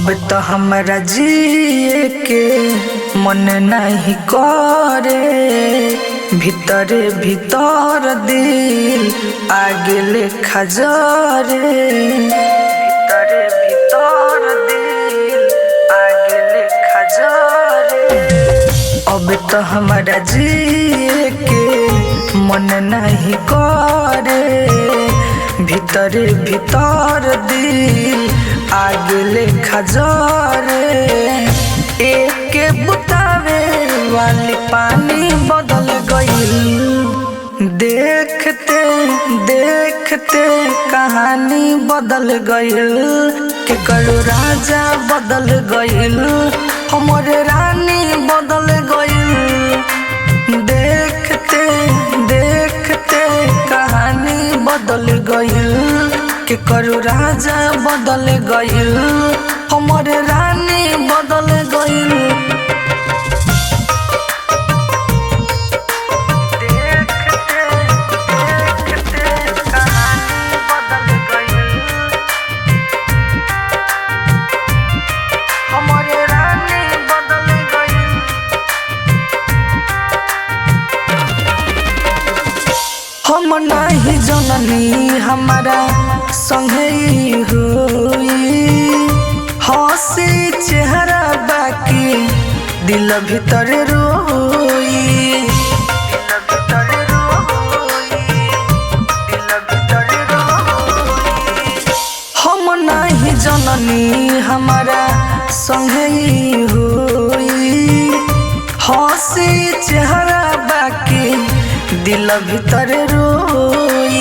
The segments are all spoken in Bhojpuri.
अब तो हमरा जिए के मन नहीं करे, भीतरे भीतर दिल आगे लेखा जरे, भीतरे भीतर दिल आगे लेखा जरे। अब तो हमरा जिए के मन नहीं करे, भीतरे भीतर दिल आगे लेखा जरे। एक बुतावे वाली पानी बदल गईल, देखते देखते कहानी बदल गईल। के करो राजा बदल गईल, हमरे रानी बदल गईल। देखते देखते कहानी बदल गईल, के करो राजा बदल गईल, हमरे रानी बदल गईल। हम नहीं जननी हमारा संगे हुई, हंसी चेहरा बाकी दिल भीतर रोई, दिल भीतर रोई, दिल भीतर रोई। हम नहीं जननी हमारा संगे हुई, हंसी चेहरा बाकी दिल भीतर रोई।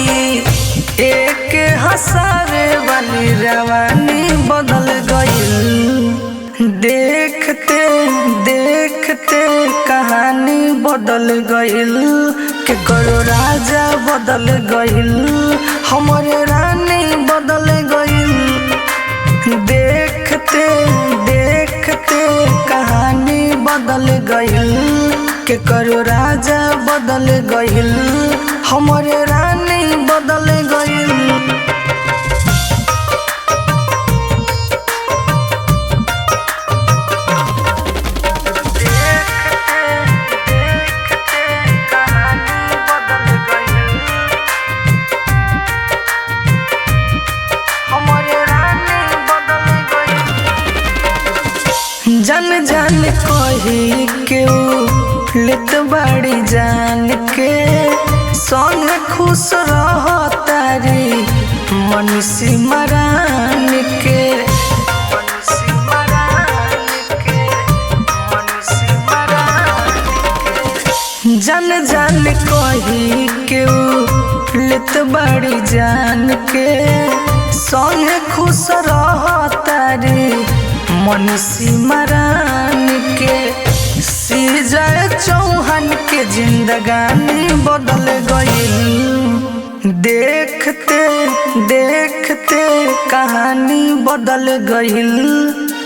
एक हंसावे वाली रवानी बदल गईल, देखते देखते कहानी बदल गईल। के करो राजा बदल गईल, हमरे रानी बदल गईल। देखते देखते कहानी बदल गईल, के करो राजा बदल गईल, हमरे रानी बदल गईल। जन जन कही क्यों लेत बड़ी जान के, संग खुश रह तारी मनीषी मरान के, मनीषी मरान के, मनीषी मरान के। जन जन कही क्यों लेत बड़ी जान के, संग खुश रह तारी मनीषी मरान के। सीजय चौहान के जिंदगानी बदल गईल, देखते देखते कहानी बदल गईल।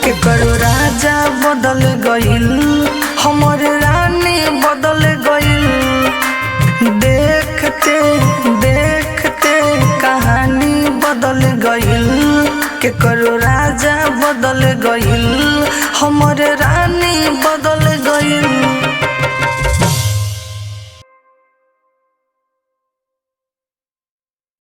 के करो राजा बदल गईल, हमरे रानी बदल गईल। देखते देखते कहानी बदल गईल, के करो राजा बदल गईल, हमरे